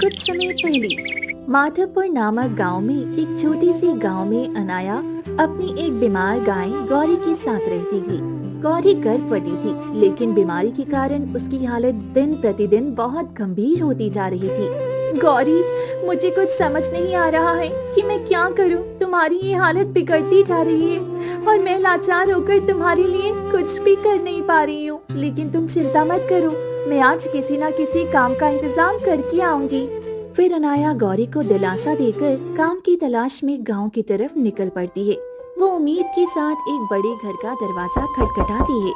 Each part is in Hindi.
कुछ समय पहले माधवपुर नामक गांव में एक छोटी सी गांव में अनाया अपनी एक बीमार गाय गौरी के साथ रहती थी। गौरी गर्भवती थी, लेकिन बीमारी के कारण उसकी हालत दिन प्रतिदिन बहुत गंभीर होती जा रही थी। गौरी, मुझे कुछ समझ नहीं आ रहा है कि मैं क्या करूं। तुम्हारी ये हालत बिगड़ती जा रही है और मैं लाचार होकर तुम्हारे लिए कुछ भी कर नहीं पा रही हूँ। लेकिन तुम चिंता मत करो, मैं आज किसी न किसी काम का इंतजाम करके आऊंगी। फिर अनाया गौरी को दिलासा देकर काम की तलाश में गांव की तरफ निकल पड़ती है। वो उम्मीद के साथ एक बड़े घर का दरवाजा खटखटाती है।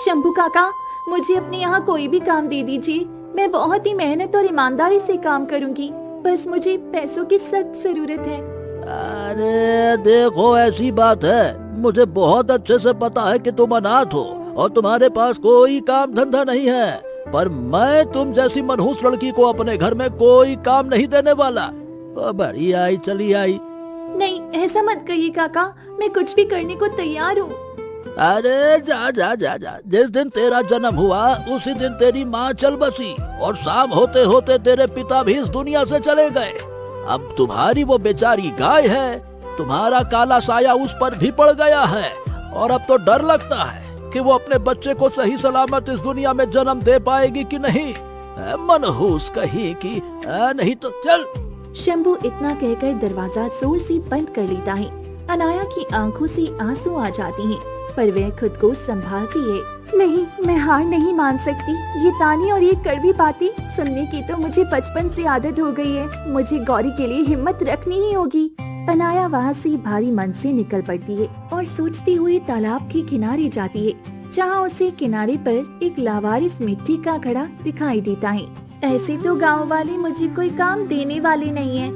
शंभू काका, मुझे अपने यहाँ कोई भी काम दे दीजिए। मैं बहुत ही मेहनत और ईमानदारी से काम करूँगी। बस मुझे पैसों की सख्त जरूरत है। अरे देखो, ऐसी बात है, मुझे बहुत अच्छे से पता है कि तुम अनाथ हो और तुम्हारे पास कोई काम धंधा नहीं है, पर मैं तुम जैसी मनहूस लड़की को अपने घर में कोई काम नहीं देने वाला। बड़ी आई चली आई। नहीं, ऐसा मत कहिए काका, मैं कुछ भी करने को तैयार हूँ। अरे जा जा जा जा, जिस दिन तेरा जन्म हुआ उसी दिन तेरी माँ चल बसी और शाम होते होते तेरे पिता भी इस दुनिया से चले गए। अब तुम्हारी वो बेचारी गाय है, तुम्हारा काला साया उस पर भी पड़ गया है और अब तो डर लगता है कि वो अपने बच्चे को सही सलामत इस दुनिया में जन्म दे पाएगी कि नहीं। मनहूस कहीं की, नहीं तो चल। शंभू इतना कहकर दरवाजा जोर से बंद कर लेता है। अनाया की आंखों से आंसू आ जाती हैं, पर वह खुद को संभालती है। नहीं, मैं हार नहीं मान सकती। ये ताने और ये कड़वी बातें सुनने की तो मुझे बचपन से आदत हो गई है। मुझे गौरी के लिए हिम्मत रखनी ही होगी। अनाया वहाँ से भारी मन से निकल पड़ती है और सोचती हुई तालाब के किनारे जाती है, जहाँ उसे किनारे पर एक लावारिस मिट्टी का घड़ा दिखाई देता है। ऐसे तो गांव वाले मुझे कोई काम देने वाले नहीं हैं।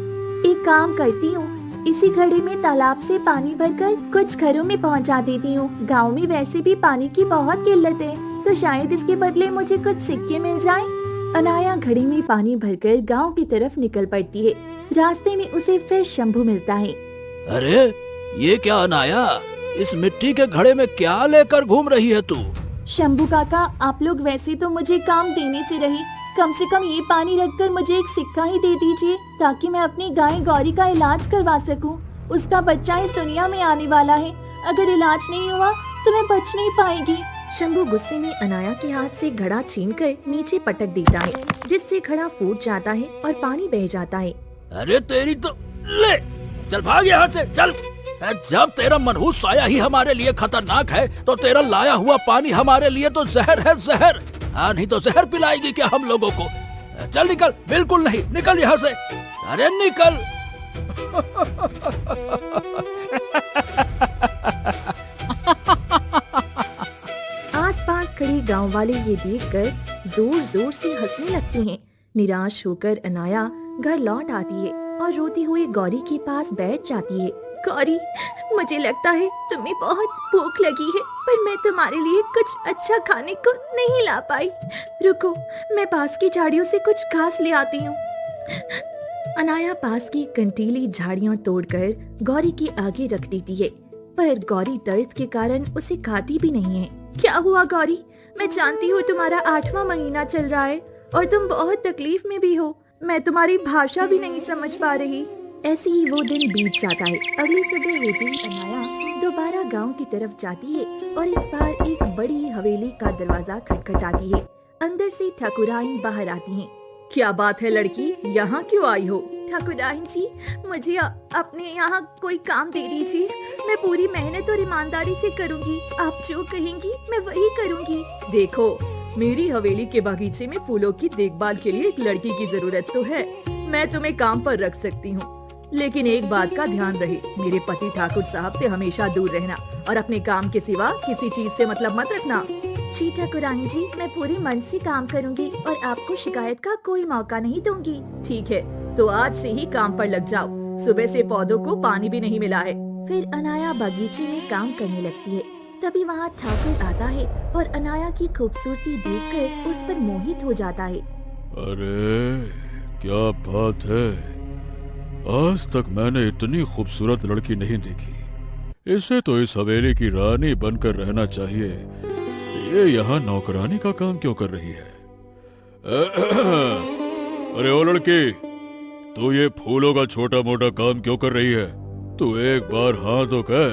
एक काम करती हूँ, इसी घड़े में तालाब से पानी भरकर कुछ घरों में पहुँचा देती हूँ। गाँव में वैसे भी पानी की बहुत किल्लत है, तो शायद इसके बदले मुझे कुछ सिक्के मिल जाएं। अनाया घड़े में पानी भरकर गांव की तरफ निकल पड़ती है। रास्ते में उसे फिर शंभू मिलता है। अरे ये क्या अनाया, इस मिट्टी के घड़े में क्या लेकर घूम रही है तू? शंभू काका, आप लोग वैसे तो मुझे काम देने से रहे, कम से कम ये पानी रखकर मुझे एक सिक्का ही दे दीजिए, ताकि मैं अपनी गाय गौरी का इलाज करवा सकूं। उसका बच्चा इस दुनिया में आने वाला है। अगर इलाज नहीं हुआ तो मैं बच नहीं पाएगी। शंभू गुस्से में अनाया के हाथ से घड़ा छीनकर नीचे पटक देता है, जिससे घड़ा फूट जाता है और पानी बह जाता है। अरे तेरी तो, ले चल भाग यहाँ से, चल। जब तेरा मनहूस साया ही हमारे लिए खतरनाक है, तो तेरा लाया हुआ पानी हमारे लिए तो जहर है, जहर। हाँ, नहीं तो जहर पिलाएगी क्या हम लोगों को? चल निकल, बिल्कुल नहीं, निकल यहाँ से। अरे निकल। आसपास खड़े गांव वाले ये देखकर जोर जोर से हंसने लगते हैं। निराश होकर अनाया घर लौट आती है और रोती हुई गौरी के पास बैठ जाती है। गौरी, मुझे लगता है तुम्हें बहुत भूख लगी है, पर मैं तुम्हारे लिए कुछ अच्छा खाने को नहीं ला पाई। रुको, मैं पास की झाड़ियों से कुछ घास ले आती हूँ। अनाया पास की कंटीली झाड़ियाँ तोड़कर गौरी के आगे रख देती है, पर गौरी दर्द के कारण उसे खाती भी नहीं है। क्या हुआ गौरी? मैं जानती हूँ तुम्हारा 8वां महीना चल रहा है और तुम बहुत तकलीफ में भी हो। मैं तुम्हारी भाषा भी नहीं समझ पा रही। ऐसे ही वो दिन बीत जाता है। अगली सुबह होते ही अनाया दोबारा गांव की तरफ जाती है और इस बार एक बड़ी हवेली का दरवाजा खटखटाती है। अंदर से ठाकुराइन बाहर आती हैं। क्या बात है लड़की, यहाँ क्यों आई हो? ठाकुराइन जी, मुझे अपने यहाँ कोई काम दे दीजिए। मैं पूरी मेहनत और ईमानदारी से करूँगी। आप जो कहेंगी मैं वही करूँगी। देखो, मेरी हवेली के बगीचे में फूलों की देखभाल के लिए एक लड़की की जरूरत तो है। मैं तुम्हें काम पर रख सकती हूँ, लेकिन एक बात का ध्यान रहे, मेरे पति ठाकुर साहब से हमेशा दूर रहना और अपने काम के सिवा किसी चीज से मतलब मत रखना। जी ठाकुरानी जी, मैं पूरी मन से काम करूँगी और आपको शिकायत का कोई मौका नहीं दूंगी। ठीक है, तो आज से ही काम पर लग जाओ। सुबह से पौधों को पानी भी नहीं मिला है। फिर अनाया बगीचे में काम करने लगती है। तभी वहाँ ठाकुर आता है और अनाया की खूबसूरती देखकर उस पर मोहित हो जाता है। अरे क्या बात है, आज तक मैंने इतनी खूबसूरत लड़की नहीं देखी। इसे तो इस हवेली की रानी बनकर रहना चाहिए। ये यहाँ नौकरानी का काम क्यों कर रही है? अरे ओ लड़की, तू ये फूलों का छोटा मोटा काम क्यों कर रही है? तू एक बार हाँ तो कह,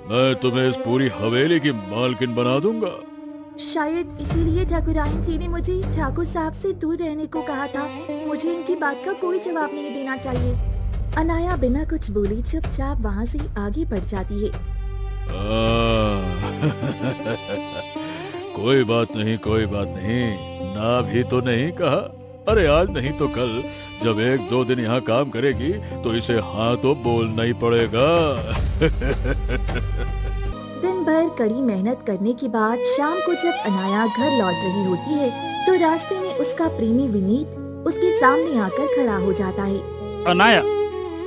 मैं तुम्हें इस पूरी हवेली की मालकिन बना दूंगा। शायद इसीलिए ठाकुराइन जी ने मुझे ठाकुर साहब से दूर रहने को कहा था। मुझे इनकी बात का कोई जवाब नहीं देना चाहिए। अनाया बिना कुछ बोले चुपचाप वहाँ से आगे बढ़ जाती है। कोई बात नहीं, कोई बात नहीं, ना भी तो नहीं कहा। अरे आज नहीं तो कल जब 1-2 दिन यहाँ काम करेगी तो इसे हाँ तो बोलना ही पड़ेगा। दिन भर कड़ी मेहनत करने के बाद शाम को जब अनाया घर लौट रही होती है तो रास्ते में उसका प्रेमी विनीत उसके सामने आकर खड़ा हो जाता है। अनाया,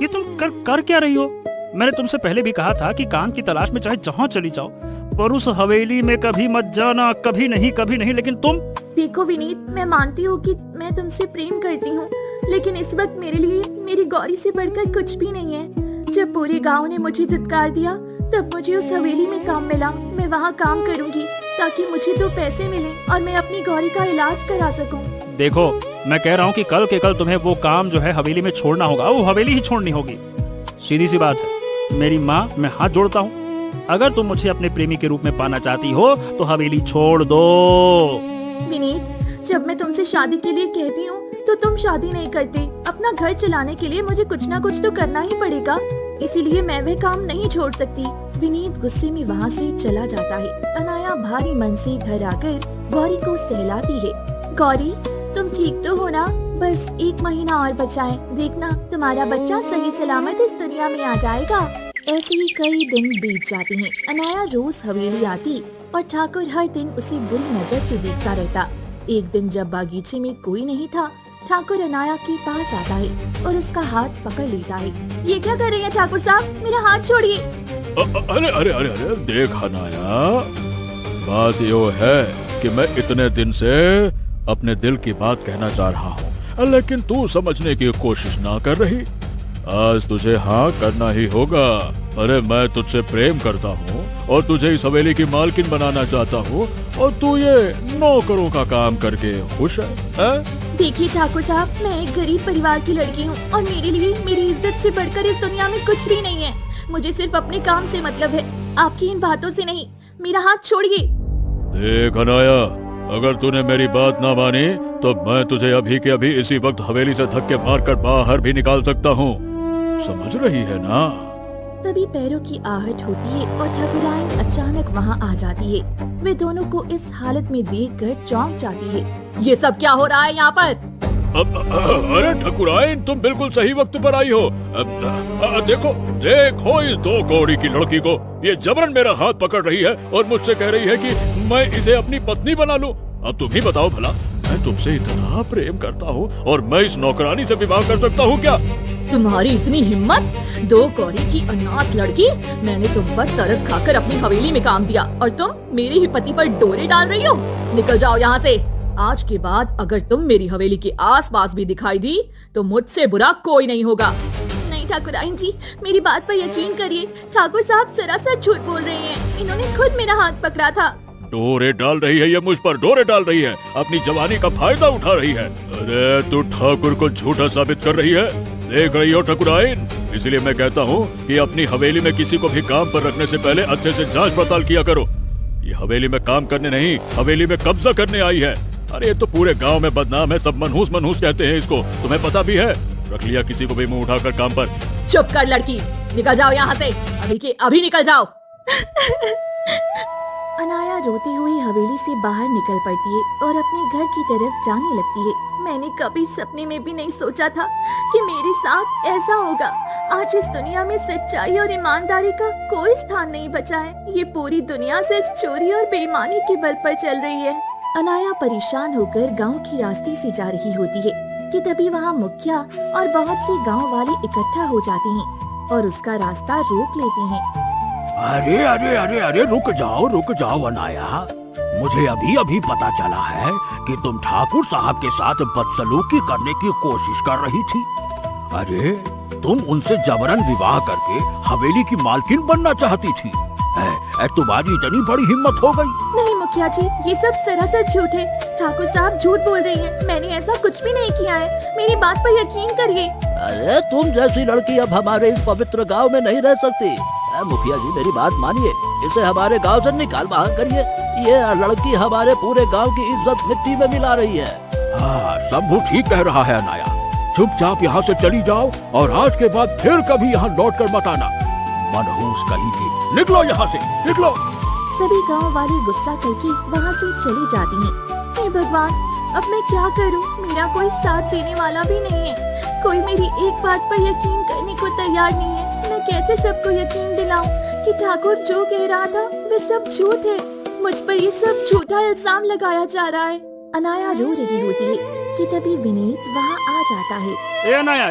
ये तुम कर क्या रही हो? मैंने तुमसे पहले भी कहा था कि काम की तलाश में चाहे जहाँ चली जाओ, पर उस हवेली में कभी मत जाना, कभी नहीं, लेकिन तुम। देखो विनीत, मैं मानती हूँ कि मैं तुमसे प्रेम करती हूँ, लेकिन इस वक्त मेरे लिए मेरी गौरी से बढ़कर कुछ भी नहीं है। जब पूरे गांव ने मुझे धिक्कार दिया तब मुझे उस हवेली में काम मिला। मैं वहाँ काम करूँगी ताकि मुझे 2 पैसे मिले और मैं अपनी गौरी का इलाज करा सकूँ। देखो, मैं कह रहा हूँ कि कल के कल तुम्हें वो काम जो है हवेली में छोड़ना होगा, वो हवेली ही छोड़नी होगी। सीधी सी बात है, मेरी माँ, मैं हाथ जोड़ता हूँ। अगर तुम मुझे अपने प्रेमी के रूप में पाना चाहती हो तो हवेली छोड़ दो। विनीत, जब मैं तुमसे शादी के लिए कहती हूँ तो तुम शादी नहीं करते। अपना घर चलाने के लिए मुझे कुछ ना कुछ तो करना ही पड़ेगा, इसीलिए मैं वह काम नहीं छोड़ सकती। विनीत गुस्से में वहाँ से चला जाता है। अनाया भारी मन से घर आकर गौरी को सहलाती है। गौरी, तुम ठीक तो हो ना? बस 1 महीना और बचा है, देखना तुम्हारा बच्चा सही सलामत इस दुनिया में आ जाएगा। ऐसे ही कई दिन बीत जाते हैं। अनाया रोज हवेली आती और ठाकुर हर दिन उसे बुरी नजर से देखता रहता। एक दिन जब बागीचे में कोई नहीं था, ठाकुर अनाया के पास आता है और उसका हाथ पकड़ लेता है। ये क्या कर रही है ठाकुर साहब? मेरा हाथ छोड़िए। अरे अरे अरे अरे, देख अनाया, बात यो है कि मैं इतने दिन से अपने दिल की बात कहना चाह रहा हूँ, लेकिन तू समझने की कोशिश ना कर रही। आज तुझे हाँ करना ही होगा। अरे मैं तुझसे प्रेम करता हूँ और तुझे इस हवेली की मालकिन बनाना चाहता हूँ, और तू ये नौकरों का काम करके खुश है? देखिए ठाकुर साहब, मैं एक गरीब परिवार की लड़की हूँ और मेरे लिए मेरी इज्जत से बढ़कर इस दुनिया में कुछ भी नहीं है। मुझे सिर्फ अपने काम से मतलब है, आपकी इन बातों से नहीं। मेरा हाथ छोड़िए। देख अनाया, अगर तूने मेरी बात ना मानी तो मैं तुझे अभी के अभी इसी वक्त हवेली से धक्के मारकर बाहर भी निकाल सकता हूँ। समझ रही है ना? तभी पैरों की आहट होती है और ठाकुराइन अचानक वहाँ आ जाती है। वे दोनों को इस हालत में देखकर चौंक जाती है। ये सब क्या हो रहा है यहाँ पर? अरे ठकुराइन, तुम बिल्कुल सही वक्त पर आई हो। देखो देखो इस 2 कौड़ी की लड़की को, ये जबरन मेरा हाथ पकड़ रही है और मुझसे कह रही है कि मैं इसे अपनी पत्नी बना लूं। अब तुम ही बताओ भला, मैं तुमसे इतना प्रेम करता हूँ और मैं इस नौकरानी से विवाह कर सकता हूँ क्या? तुम्हारी इतनी हिम्मत? 2 कौड़ी की अनाथ लड़की, मैंने तुम पर तरस खाकर अपनी हवेली में काम दिया और तुम मेरे ही पति पर डोरे डाल रही हो। निकल जाओ यहाँ से। आज के बाद अगर तुम मेरी हवेली के आसपास भी दिखाई दी तो मुझसे बुरा कोई नहीं होगा। नहीं ठाकुराइन जी, मेरी बात पर यकीन करिए। ठाकुर साहब सरासर झूठ बोल रहे हैं। इन्होंने खुद मेरा हाथ पकड़ा था। डोरे डाल रही है ये मुझ पर, डोरे डाल रही है, अपनी जवानी का फायदा उठा रही है। अरे तू ठाकुर को झूठा साबित कर रही है, देख रही हो ठकुराइन? इसलिए मैं कहता हूँ कि अपनी हवेली में किसी को भी काम पर रखने से पहले अच्छे से जांच पड़ताल किया करो। ये हवेली में काम करने नहीं, हवेली में कब्जा करने आई है। अरे ये तो पूरे गांव में बदनाम है, सब मनहूस मनहूस कहते हैं इसको, तुम्हें पता भी है? रख लिया किसी को भी मुंह उठाकर काम पर। चुप कर लड़की, निकल जाओ यहाँ से, अभी के अभी निकल जाओ। अनाया रोती हुई हवेली से बाहर निकल पड़ती है और अपने घर की तरफ जाने लगती है। मैंने कभी सपने में भी नहीं सोचा था कि मेरे साथ ऐसा होगा। आज इस दुनिया में सच्चाई और ईमानदारी का कोई स्थान नहीं बचा है। ये पूरी दुनिया सिर्फ चोरी और बेईमानी के बल पर चल रही है। अनाया परेशान होकर गांव की रास्ते से जा रही होती है कि तभी वहाँ मुखिया और बहुत से गांव वाले इकट्ठा हो जाते हैं और उसका रास्ता रोक लेते हैं। अरे अरे अरे अरे, रुक जाओ अनाया, मुझे अभी अभी पता चला है कि तुम ठाकुर साहब के साथ बदसलूकी करने की कोशिश कर रही थी। अरे तुम उनसे जबरन विवाह करके हवेली की मालकिन बनना चाहती थी। तुम्हारी इतनी बड़ी हिम्मत हो गई? नहीं मुखिया जी, ये सब सरासर झूठ है। ठाकुर साहब झूठ बोल रही हैं। मैंने ऐसा कुछ भी नहीं किया है, मेरी बात पर यकीन करिए। अरे तुम जैसी लड़की अब हमारे इस पवित्र गांव में नहीं रह सकती। मुखिया जी मेरी बात मानिए, इसे हमारे गांव से निकाल बाहर करिए। ये लड़की हमारे पूरे गांव की इज्जत मिट्टी में मिला रही है। हाँ, शंभू ठीक कह रहा है अनाया। चुपचाप यहाँ से चली जाओ और आज के बाद फिर कभी यहाँ लौट कर मत आना। मनहूस कहीं की, निकलो यहाँ से, निकलो। सभी गांव वाले गुस्सा करके वहाँ से चले जाती हैं। हे भगवान, अब मैं क्या करूँ? मेरा कोई साथ देने वाला भी नहीं है। कोई मेरी एक बात पर यकीन करने को तैयार नहीं है। मैं कैसे सबको यकीन दिलाऊं कि ठाकुर जो कह रहा था वे सब झूठ है। मुझ पर ये सब झूठा इल्जाम लगाया जा रहा है। अनाया रो रही होती है कि तभी विनीत वहाँ आ जाता है। ए अनाया,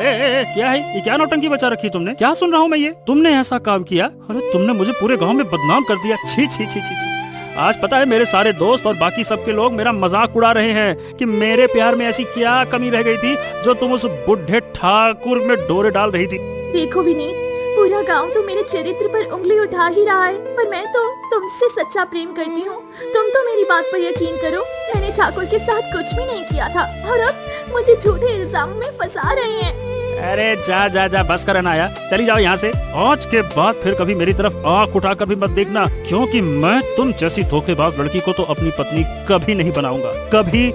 क्या है ये? क्या नौटंकी बचा रखी तुमने? क्या सुन रहा हूँ मैं ये? तुमने ऐसा काम किया? अरे तुमने मुझे पूरे गांव में बदनाम कर दिया। छी छी छी छी छी। आज पता है मेरे सारे दोस्त और बाकी सबके लोग मेरा मजाक उड़ा रहे हैं कि मेरे प्यार में ऐसी क्या कमी रह गई थी जो तुम उस बुढ़े ठाकुर में डोरे डाल रही थी। देखो विनीत, पूरा गांव तो मेरे चरित्र पर उंगली उठा ही रहा है, पर मैं तो तुमसे सच्चा प्रेम करती हूँ। तुम तो मेरी बात पर यकीन करो, मैंने ठाकुर के साथ कुछ भी नहीं किया था और अब मुझे झूठे इल्जाम में फंसा रहे हैं। अरे जा जा जा, बस कर अनाया, चली जाओ यहाँ से। आज के बाद फिर कभी मेरी तरफ आँख उठाकर भी मत देखना, क्योंकि मैं तुम जैसी धोखेबाज लड़की को तो अपनी पत्नी कभी नहीं बनाऊंगा, कभी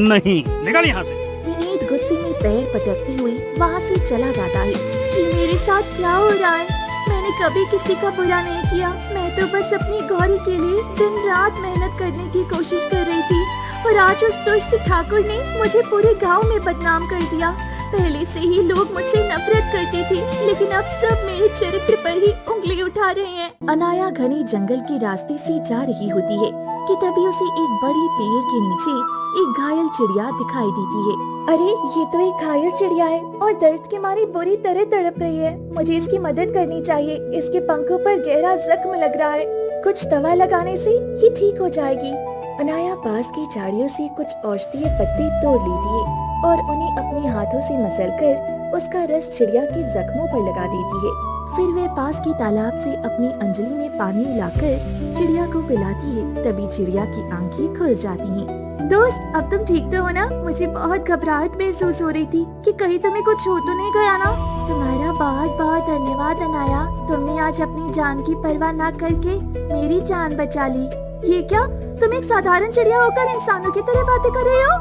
नहीं। निकल यहाँ से। विनीत गुस्से में पैर पटकती हुई वहाँ से चला जाता है। कि मेरे साथ क्या हो रहा है? मैंने कभी किसी का बुरा नहीं किया। मैं तो बस अपनी गौरी के लिए दिन रात मेहनत करने की कोशिश कर रही थी और आज उस दुष्ट ठाकुर ने मुझे पूरे गांव में बदनाम कर दिया। पहले से ही लोग मुझसे नफरत करते थे, लेकिन अब सब मेरे चरित्र पर ही उंगली उठा रहे हैं। अनाया घने जंगल के रास्ते से जा रही होती है कि तभी उसे एक बड़े पेड़ के नीचे एक घायल चिड़िया दिखाई देती है। अरे ये तो एक घायल चिड़िया है और दर्द के मारे बुरी तरह तड़प रही है। मुझे इसकी मदद करनी चाहिए। इसके पंखों पर गहरा जख्म लग रहा है। कुछ दवा लगाने से ये ठीक हो जाएगी। अनाया पास की झाड़ियों से कुछ औषधीय पत्ते तोड़ लेती है और उन्हें अपने हाथों से मसलकर उसका रस चिड़िया के जख्मों पर लगा देती है। फिर वे पास के तालाब से अपनी अंजलि में पानी मिलाकर चिड़िया को पिलाती है। तभी चिड़िया की आंखें खुल जाती हैं। दोस्त, अब तुम ठीक तो हो ना? मुझे बहुत घबराहट महसूस हो रही थी कि कहीं तुम्हें कुछ हो तो नहीं गया ना? तुम्हारा बहुत बहुत धन्यवाद अनाया। तुमने आज अपनी जान की परवाह न करके मेरी जान बचा ली। ये क्या, तुम एक साधारण चिड़िया होकर इंसानों की तरह बातें कर रहे हो?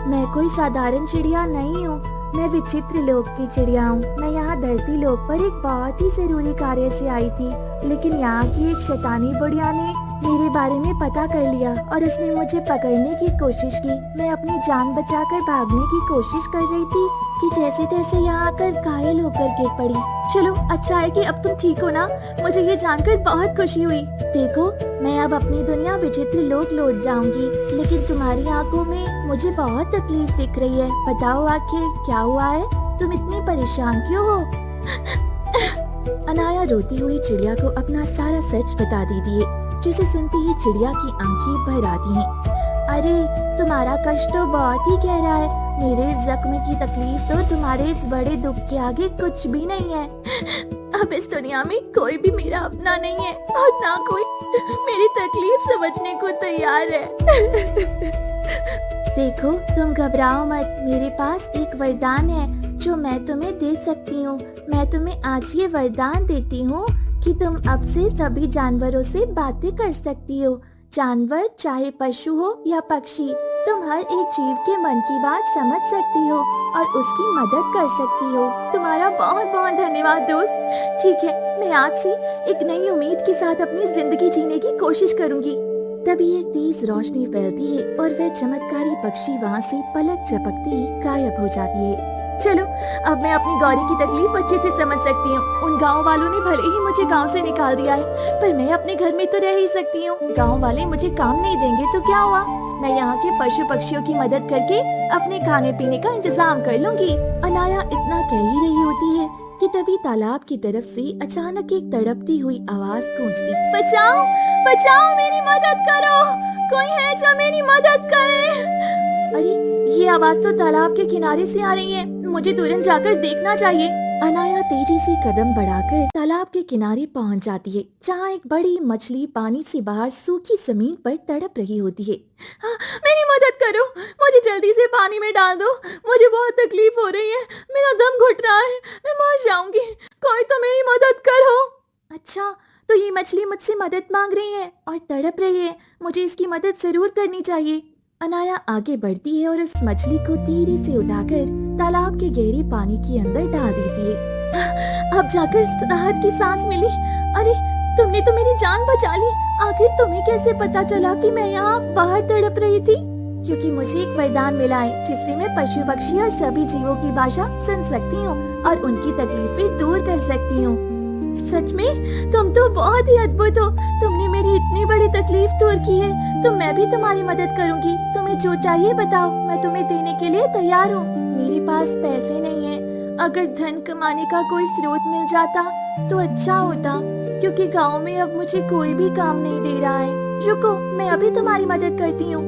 मैं कोई साधारण चिड़िया नहीं हूँ। मैं विचित्र लोक की चिड़िया हूँ। मैं यहाँ धरती लोक पर एक बहुत ही जरूरी कार्य से आई थी, लेकिन यहाँ की एक शैतानी बुढ़िया ने मेरे बारे में पता कर लिया और उसने मुझे पकड़ने की कोशिश की। मैं अपनी जान बचाकर भागने की कोशिश कर रही थी कि जैसे तैसे यहाँ आकर घायल होकर गिर पड़ी। चलो, अच्छा है कि अब तुम ठीक हो ना? मुझे ये जानकर बहुत खुशी हुई। देखो, मैं अब अपनी दुनिया विचित्र लोक लौट जाऊंगी, लेकिन तुम्हारी आंखों में मुझे बहुत तकलीफ दिख रही है। बताओ आखिर क्या हुआ है? तुम इतनी परेशान क्यों हो? अनाया रोती हुई चिड़िया को अपना सारा सच बता देती है, जिसे सुनते ही चिड़िया की आंखें भर आती हैं। अरे, तुम्हारा कष्ट तो बहुत ही गहरा है। मेरे इस जख्म की तकलीफ तो तुम्हारे इस बड़े दुख के आगे कुछ भी नहीं है। अब इस दुनिया में कोई भी मेरा अपना नहीं है और ना कोई मेरी तकलीफ समझने को तैयार है। देखो, तुम घबराओ मत। मेरे पास एक वरदान है जो मैं तुम्हें दे सकती हूँ। मैं तुम्हें आज ये वरदान देती हूँ कि तुम अब से सभी जानवरों से बातें कर सकती हो। जानवर चाहे पशु हो या पक्षी, तुम हर एक जीव के मन की बात समझ सकती हो और उसकी मदद कर सकती हो। तुम्हारा बहुत बहुत धन्यवाद दोस्त। ठीक है, मैं आज से एक नई उम्मीद के साथ अपनी जिंदगी जीने की कोशिश करूंगी। तभी एक तेज रोशनी फैलती है और वह चमत्कारी पक्षी वहाँ से पलक झपकते ही गायब हो जाती है। चलो, अब मैं अपनी गौरी की तकलीफ अच्छे से समझ सकती हूँ। उन गांव वालों ने भले ही मुझे गांव से निकाल दिया है, पर मैं अपने घर में तो रह ही सकती हूँ। गांव वाले मुझे काम नहीं देंगे तो क्या हुआ? मैं यहाँ के पशु पक्षियों की मदद करके अपने खाने पीने का इंतजाम कर लूंगी। अनाया इतना कह ही रही होती है कि तभी तालाब की तरफ से अचानक एक तड़पती हुई आवाज गूंजती। बचाओ, बचाओ, मेरी मदद करो। कोई है जो मेरी मदद करे? अरे, ये आवाज तो तालाब के किनारे से आ रही है। मुझे तुरंत जाकर देखना चाहिए। अनाया तेजी से कदम बढ़ाकर तालाब के किनारे पहुंच जाती है, जहाँ एक बड़ी मछली पानी से बाहर सूखी जमीन पर तड़प रही होती है। हाँ, मेरी मदद करो, मुझे जल्दी से पानी में डाल दो, मुझे बहुत तकलीफ हो रही है, मेरा दम घुट रहा है, मैं मर जाऊंगी, कोई तो मेरी मदद करो। अच्छा, तो ये मछली मुझसे मदद मांग रही है और तड़प रही है, मुझे इसकी मदद जरूर करनी चाहिए। अनाया आगे बढ़ती है और उस मछली को धीरे से उठाकर तालाब के गहरे पानी के अंदर डाल देती है। अब जाकर राहत की सांस मिली। अरे, तुमने तो मेरी जान बचा ली। आखिर तुम्हें कैसे पता चला कि मैं यहाँ बाहर तड़प रही थी? क्योंकि मुझे एक वरदान मिला है, जिससे मैं पशु पक्षी और सभी जीवों की भाषा सुन सकती हूँ और उनकी तकलीफें दूर कर सकती हूँ। सच में तुम तो बहुत ही अद्भुत हो। तुमने मेरी इतनी बड़ी तकलीफ दूर की है, तो मैं भी तुम्हारी मदद करूंगी। तुम्हें जो चाहिए बताओ, मैं तुम्हें देने के लिए तैयार हूँ। मेरे पास पैसे नहीं है, अगर धन कमाने का कोई स्रोत मिल जाता तो अच्छा होता, क्योंकि गांव में अब मुझे कोई भी काम नहीं दे रहा है। रुको, मैं अभी तुम्हारी मदद करती हूँ।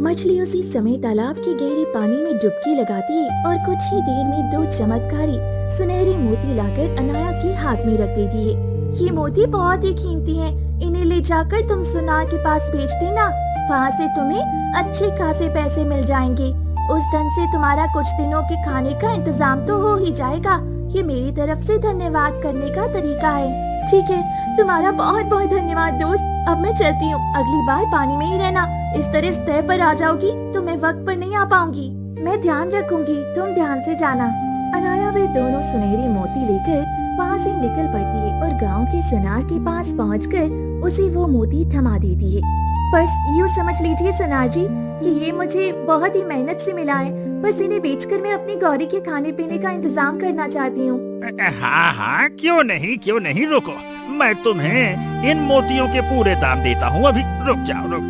मछली उसी समय तालाब के गहरे पानी में डुबकी लगाती है और कुछ ही देर में 2 चमत्कारी सुनहरी मोती लाकर अनाया के हाथ में रख देती है। ये मोती बहुत ही कीमती हैं, इन्हें ले जाकर तुम सुनार के पास बेच देना, वहाँ से तुम्हें अच्छे खासे पैसे मिल जाएंगे। उस धन से तुम्हारा कुछ दिनों के खाने का इंतजाम तो हो ही जाएगा। ये मेरी तरफ से धन्यवाद करने का तरीका है। ठीक है, तुम्हारा बहुत बहुत धन्यवाद दोस्त। अब मैं चलती हूँ, अगली बार पानी में ही रहना। इस तरह सतह पर आ जाओगी तो मैं वक्त पर नहीं आ पाऊंगी। मैं ध्यान रखूंगी, तुम ध्यान से जाना। अनाया वे दोनों सुनहरी मोती लेकर वहाँ से निकल पड़ती है और गांव के सुनार के पास पहुंचकर उसे वो मोती थमा देती है। बस यूँ समझ लीजिए सुनार जी कि ये मुझे बहुत ही मेहनत से मिला है। बस इन्हें बेचकर मैं अपनी गौरी के खाने पीने का इंतजाम करना चाहती हूँ। हाँ, क्यों नहीं, रुको, मैं तुम्हें इन मोतियों के पूरे दाम देता हूँ। अभी रुक जाओ।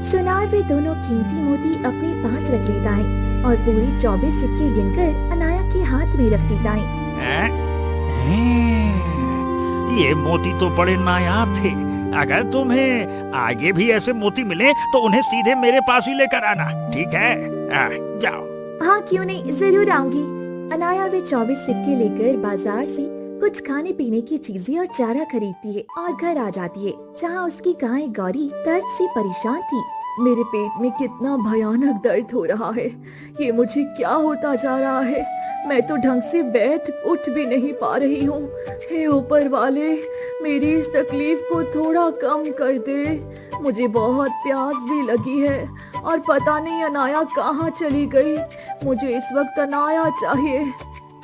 सुनार वे दोनों कीमती मोती अपने पास रख लेता है और पूरे 24 सिक्के गिनकर अनाया के हाथ में रख देता है। ये मोती तो बड़े नायाब थे। अगर तुम्हें आगे भी ऐसे मोती मिले तो उन्हें सीधे मेरे पास ही लेकर आना, ठीक है? जाओ। हाँ, क्यों नहीं, जरूर आऊंगी। अनाया वे 24 सिक्के लेकर बाजार से कुछ खाने पीने की चीजें और चारा खरीदती है और घर आ जाती है, जहाँ उसकी गाय गौरी दर्द से परेशान थी। मेरे पेट में कितना भयानक दर्द हो रहा है, ये मुझे क्या होता जा रहा है? मैं तो ढंग से बैठ उठ भी नहीं पा रही हूँ। हे ऊपर वाले, मेरी इस तकलीफ को थोड़ा कम कर दे। मुझे बहुत प्यास भी लगी है और पता नहीं अनाया कहाँ चली गई। मुझे इस वक्त अनाया चाहिए।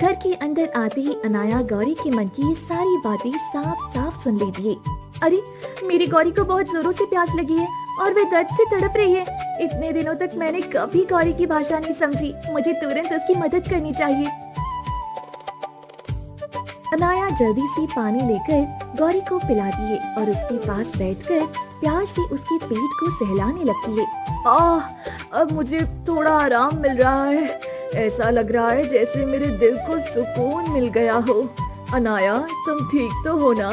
घर के अंदर आते ही अनाया गौरी के मन की ये सारी बातें साफ साफ सुन लेती है। अरे, मेरी गौरी को बहुत जोरों से प्यास लगी है और वे दर्द से तड़प रही है। इतने दिनों तक मैंने कभी गौरी की भाषा नहीं समझी। मुझे तुरंत उसकी मदद करनी चाहिए। अनाया जल्दी से पानी लेकर गौरी को पिलाती है और उसके पास बैठकर प्यार से उसके पेट को सहलाने लगती है। अब मुझे थोड़ा आराम मिल रहा है। ऐसा लग रहा है जैसे मेरे दिल को सुकून मिल गया हो। अनाया, तुम ठीक तो हो ना?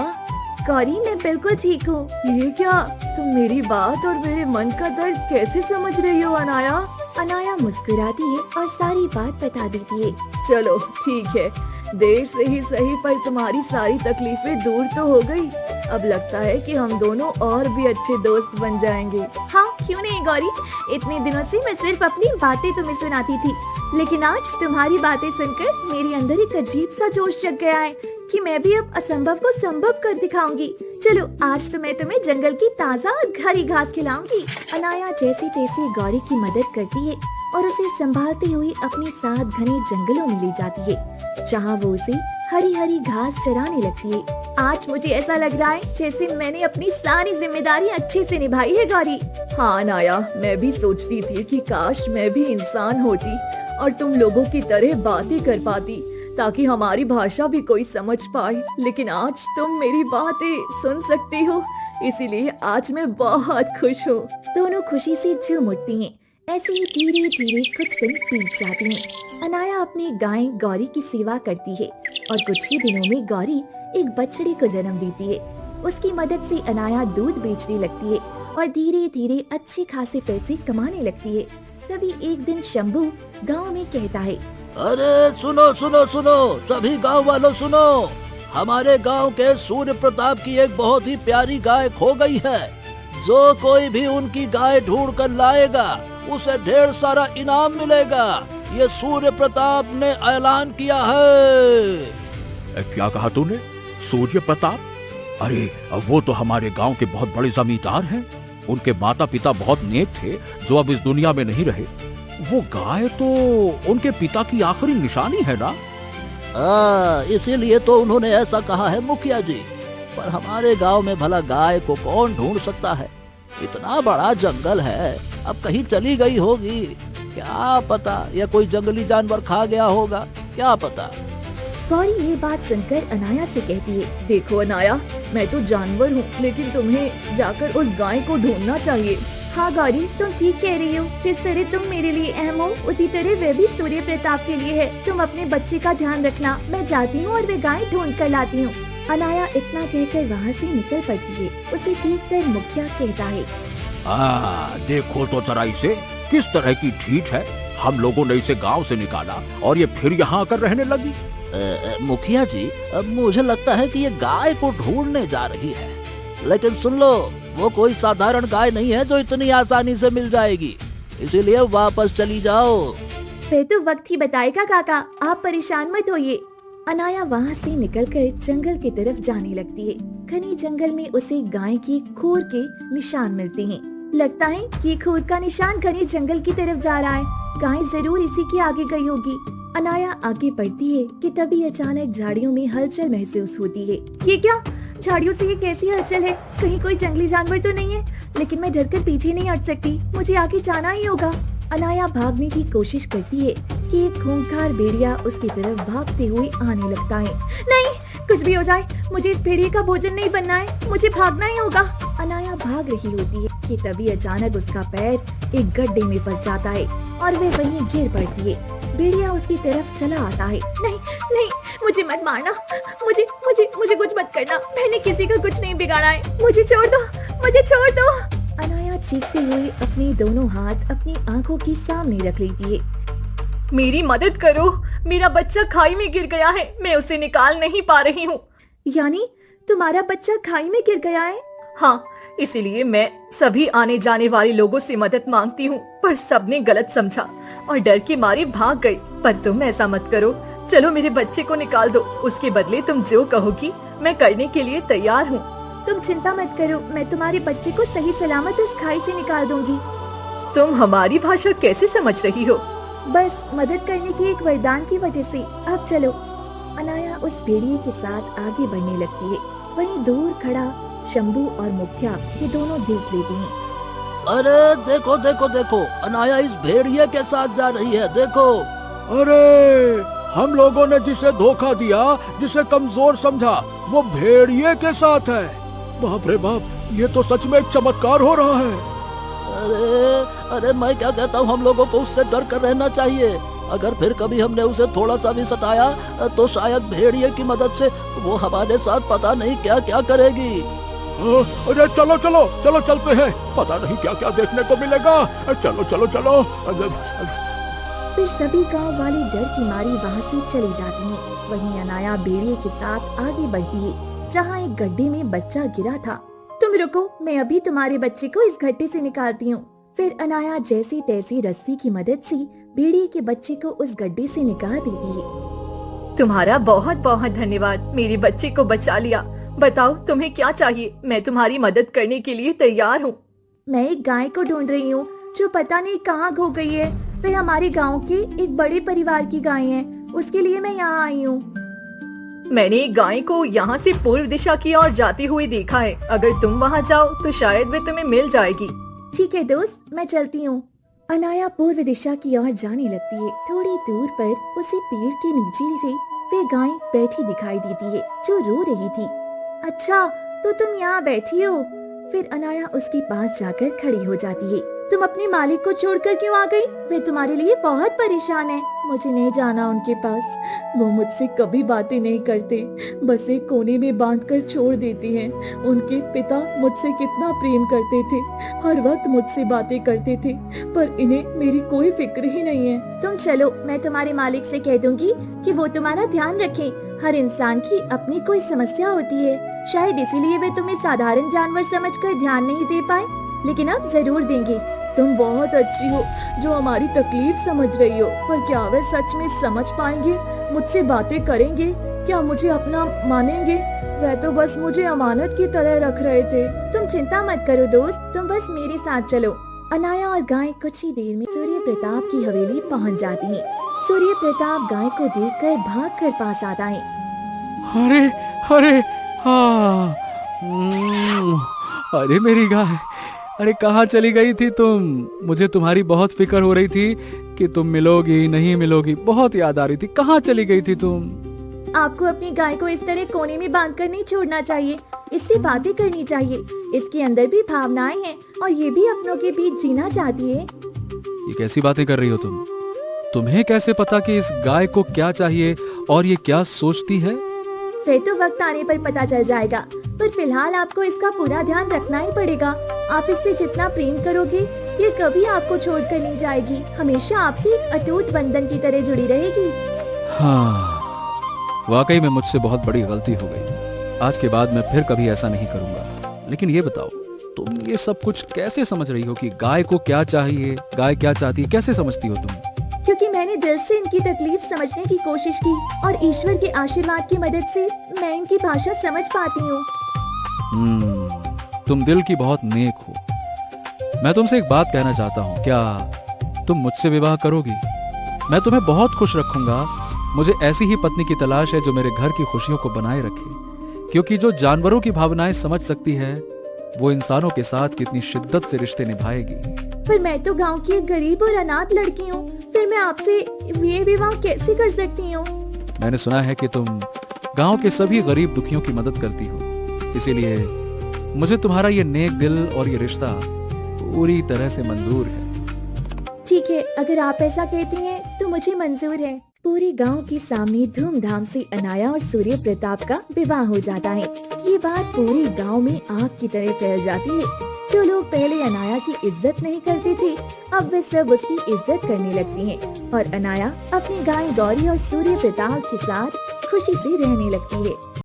गौरी, मैं बिल्कुल ठीक हूँ। ये क्या, तुम मेरी बात और मेरे मन का दर्द कैसे समझ रही हो अनाया? अनाया मुस्कुराती है और सारी बात बता देती है। चलो ठीक है, देर से ही सही पर तुम्हारी सारी तकलीफें दूर तो हो गई। अब लगता है कि हम दोनों और भी अच्छे दोस्त बन जाएंगे। हाँ, क्यों नहीं गौरी, इतने दिनों से मैं सिर्फ अपनी बातें तुम्हें सुनाती थी, लेकिन आज तुम्हारी बातें सुनकर मेरे अंदर एक अजीब सा जोश जग गया है कि मैं भी अब असंभव को संभव कर दिखाऊंगी। चलो, आज तो मैं तुम्हें जंगल की ताजा और हरी घास खिलाऊंगी। अनाया जैसे तैसे गौरी की मदद करती है और उसे संभालते हुए अपने साथ घने जंगलों में ले जाती है, जहाँ वो उसे हरी हरी घास चराने लगती है। आज मुझे ऐसा लग रहा है जैसे मैंने अपनी सारी जिम्मेदारी अच्छे से निभाई है गौरी। हाँ अनाया, मैं भी सोचती थी कि काश मैं भी इंसान होती और तुम लोगों की तरह बातें कर पाती, ताकि हमारी भाषा भी कोई समझ पाए। लेकिन आज तुम मेरी बातें सुन सकती हो, इसीलिए आज मैं बहुत खुश हूँ। दोनों खुशी से झूम उठती हैं। ऐसे ही धीरे धीरे कुछ दिन बीत जाते हैं। अनाया अपनी गाय गौरी की सेवा करती है और कुछ ही दिनों में गौरी एक बछड़ी को जन्म देती है। उसकी मदद से अनाया दूध बेचने लगती है और धीरे धीरे अच्छे खासे पैसे कमाने लगती है। तभी एक दिन शंभू गांव में कहता है, अरे सुनो सुनो सुनो, सभी गांव वालों सुनो, हमारे गांव के सूर्य प्रताप की एक बहुत ही प्यारी गाय खो गई है। जो कोई भी उनकी गाय ढूंढ कर लाएगा उसे ढेर सारा इनाम मिलेगा। ये सूर्य प्रताप ने ऐलान किया है। क्या कहा तूने? सूर्य प्रताप? अरे वो तो हमारे गांव के बहुत बड़े जमींदार हैं। उनके माता पिता बहुत नेक थे जो अब इस दुनिया में नहीं रहे। वो गाय तो उनके पिता की आखिरी निशानी है ना? इसीलिए तो उन्होंने ऐसा कहा है मुखिया जी। पर हमारे गांव में भला गाय को कौन ढूंढ सकता है? इतना बड़ा जंगल है, अब कहीं चली गई होगी। क्या पता, या कोई जंगली जानवर खा गया होगा, क्या पता। गौरी ये बात सुनकर अनाया से कहती है, देखो अनाया, मैं तो जानवर हूँ, लेकिन तुम्हें जाकर उस गाय को ढूंढना चाहिए। हाँ गौरी, तुम ठीक कह रही हो। जिस तरह तुम मेरे लिए अहम हो, उसी तरह वह भी सूर्य प्रताप के लिए है। तुम अपने बच्चे का ध्यान रखना, मैं जाती हूँ और वे गाय ढूंढ कर लाती हूँ। अनाया इतना कहकर वहाँ से निकल पड़ती है। उसे देख कर मुखिया कहता है, देखो तो जरा इसे, किस तरह की ठीक है। हम लोगों ने इसे गांव से निकाला और ये फिर यहाँ आकर रहने लगी। मुखिया जी, मुझे लगता है कि ये गाय को ढूंढने जा रही है। लेकिन सुन लो, वो कोई साधारण गाय नहीं है जो इतनी आसानी से मिल जाएगी। इसीलिए वापस चली जाओ। फिर तो वक्त ही बताएगा काका, आप परेशान मत होइए। अनाया वहाँ से निकलकर जंगल की तरफ जाने लगती है। घने जंगल में उसे गाय की खूर के निशान मिलते हैं। लगता है कि खूर का निशान घने जंगल की तरफ जा रहा है। गाय जरूर इसी के आगे गई होगी। अनाया आगे बढ़ती है कि तभी अचानक झाड़ियों में हलचल महसूस होती है। ये क्या? झाड़ियों से ये कैसी हलचल है? कहीं कोई जंगली जानवर तो नहीं है? लेकिन मैं डरकर पीछे नहीं हट सकती, मुझे आगे जाना ही होगा। अनाया भागने की कोशिश करती है कि एक खूंखार भेड़िया उसकी तरफ भागते हुए आने लगता है। नहीं, कुछ भी हो जाए, मुझे इस भेड़िए का भोजन नहीं बनना है, मुझे भागना ही होगा। अनाया भाग रही होती है कि तभी अचानक उसका पैर एक गड्ढे में फंस जाता है और वह वहीं गिर पड़ती है। भेड़िया उसकी तरफ चला आता है। नहीं नहीं, मुझे मत मारना, मुझे मुझे मुझे कुछ मत करना, मैंने किसी का कुछ नहीं बिगाड़ा है, मुझे छोड़ दो, मुझे छोड़ दो। अनाया चीखते हुए अपने दोनों हाथ अपनी आंखों के सामने रख लेती है। मेरी मदद करो, मेरा बच्चा खाई में गिर गया है, मैं उसे निकाल नहीं पा रही हूँ। यानी तुम्हारा बच्चा खाई में गिर गया है? हाँ, इसीलिए मैं सभी आने जाने वाले लोगों से मदद मांगती हूँ, पर सबने गलत समझा और डर के मारे भाग गए। पर तुम ऐसा मत करो, चलो मेरे बच्चे को निकाल दो, उसके बदले तुम जो कहोगी मैं करने के लिए तैयार हूँ। तुम चिंता मत करो, मैं तुम्हारे बच्चे को सही सलामत उस खाई से निकाल दूंगी। तुम हमारी भाषा कैसे समझ रही हो? बस मदद करने की एक वरदान की वजह से। अब चलो। अनाया उस भेड़िए के साथ आगे बढ़ने लगती है। वहीं दूर खड़ा शंभू और मुखिया ये दोनों देख लेते हैं। अरे देखो देखो देखो, अनाया इस भेड़िए के साथ जा रही है, देखो। अरे हम लोगों ने जिसे धोखा दिया, जिसे कमजोर समझा, वो भेड़िए के साथ है। बाप रे बाप, ये तो सच में एक चमत्कार हो रहा है। अरे मैं क्या कहता हूँ, हम लोगों को उससे डर कर रहना चाहिए। अगर फिर कभी हमने उसे थोड़ा सा भी सताया तो शायद भेड़िए की मदद से वो हमारे साथ पता नहीं क्या क्या करेगी। अरे चलो चलो चलो चलते हैं, पता नहीं क्या क्या देखने को मिलेगा। चलो चलो चलो। फिर सभी गांव वाले डर की मारी वहाँ से चले जाते हैं। वहीं अनाया भेड़िए के साथ आगे बढ़ती है जहाँ एक गड्ढे में बच्चा गिरा था। तुम रुको, मैं अभी तुम्हारे बच्चे को इस गड्ढे से निकालती हूँ। फिर अनाया जैसी तैसी रस्सी की मदद से भेड़िए के बच्चे को उस गड्ढे से निकाल देती है। तुम्हारा बहुत बहुत धन्यवाद, मेरे बच्चे को बचा लिया। बताओ तुम्हें क्या चाहिए, मैं तुम्हारी मदद करने के लिए तैयार हूँ। मैं एक गाय को ढूंढ रही हूँ जो पता नहीं कहाँ खो गई है। वह हमारे गांव के एक बड़े परिवार की गाय है, उसके लिए मैं यहाँ आई हूँ। मैंने गाय को यहाँ से पूर्व दिशा की ओर जाते हुए देखा है। अगर तुम वहाँ जाओ तो शायद वे तुम्हें मिल जाएगी। ठीक है दोस्त, मैं चलती हूँ। अनाया पूर्व दिशा की ओर जाने लगती है। थोड़ी दूर पर उसे पेड़ के नीचे से वे गाय बैठी दिखाई देती है जो रो रही थी। अच्छा, तो तुम यहाँ बैठी हो? फिर अनाया उसके पास जाकर खड़ी हो जाती है। तुम अपने मालिक को छोड़कर क्यों आ गई? वे तुम्हारे लिए बहुत परेशान है। मुझे नहीं जाना उनके पास। वो मुझसे कभी बातें नहीं करते, बस एक कोने में बांधकर छोड़ देती हैं। उनके पिता मुझसे कितना प्रेम करते थे, हर वक्त मुझसे बातें करते थे, पर इन्हें मेरी कोई फिक्र ही नहीं है। तुम चलो, मैं तुम्हारे मालिक से कह दूंगी कि वो तुम्हारा ध्यान रखें। हर इंसान की अपनी कोई समस्या होती है, शायद इसीलिए वे तुम्हें साधारण जानवर समझकर ध्यान नहीं दे पाए, लेकिन अब जरूर देंगे। तुम बहुत अच्छी हो जो हमारी तकलीफ समझ रही हो, पर क्या वे सच में समझ पाएंगे? मुझसे बातें करेंगे? क्या मुझे अपना मानेंगे? वे तो बस मुझे अमानत की तरह रख रहे थे। तुम चिंता मत करो दोस्त, तुम बस मेरे साथ चलो। अनाया और गाय कुछ ही देर में सूर्य प्रताप की हवेली पहुंच जाती हैं। सूर्य प्रताप गाय को देखकर भागकर पास आता है। अरे अरे हाँ, अरे मेरी गाय, अरे कहाँ चली गई थी तुम? मुझे तुम्हारी बहुत फिक्र हो रही थी कि तुम मिलोगी नहीं मिलोगी, बहुत याद आ रही थी। कहाँ चली गई थी तुम? आपको अपनी गाय को इस तरह कोने में बांधकर नहीं छोड़ना चाहिए, इससे बातें करनी चाहिए। इसके अंदर भी भावनाएं हैं और ये भी अपनों के बीच जीना चाहती है। ये कैसी बातें कर रही हो तुम? तुम्हें कैसे पता कि इस गाय को क्या चाहिए और ये क्या सोचती है? फिर तो वक्त आने पर पता चल जाएगा, पर फिलहाल आपको इसका पूरा ध्यान रखना ही पड़ेगा। आप इससे जितना प्रेम करोगे, ये कभी आपको छोड़कर नहीं जाएगी, हमेशा आपसे एक अटूट बंधन की तरह जुड़ी रहेगी। हाँ, वाकई में मुझसे बहुत बड़ी गलती हो गई। आज के बाद मैं फिर कभी ऐसा नहीं करूंगा। लेकिन ये बताओ, तुम ये सब कुछ कैसे समझ रही हो कि गाय को क्या चाहिए, गाय क्या चाहती है? कैसे समझती हो तुम? क्योंकि मैंने दिल से इनकी तकलीफ समझने की कोशिश की और ईश्वर के आशीर्वाद की मदद से मैं इनकी भाषा समझ पाती हूँ। तुम दिल की बहुत नेक हो। मैं तुमसे एक बात कहना चाहता हूँ, क्या तुम मुझसे विवाह करोगी? मैं तुम्हें बहुत खुश रखूंगा। मुझे ऐसी ही पत्नी की तलाश है जो मेरे घर की खुशियों को बनाए रखे, क्योंकि जो जानवरों की भावनाएं समझ सकती है, वो इंसानों के साथ कितनी शिद्दत से रिश्ते निभाएगी। पर मैं तो गांव की एक गरीब और अनाथ लड़की हूँ, फिर मैं आपसे ये विवाह कैसे कर सकती हूँ? मैंने सुना है कि तुम गांव के सभी गरीब दुखियों की मदद करती हो, इसीलिए मुझे तुम्हारा ये नेक दिल और ये रिश्ता पूरी तरह से मंजूर है। ठीक है, अगर आप ऐसा कहती हैं तो मुझे मंजूर है। पूरे गांव के सामने धूमधाम से अनाया और सूर्य प्रताप का विवाह हो जाता है। ये बात पूरे गांव में आग की तरह फैल जाती है। जो लोग पहले अनाया की इज्जत नहीं करते थे, अब वे सब उसकी इज्जत करने लगती हैं और अनाया अपनी गाय गौरी और सूर्य प्रताप के साथ खुशी से रहने लगती है।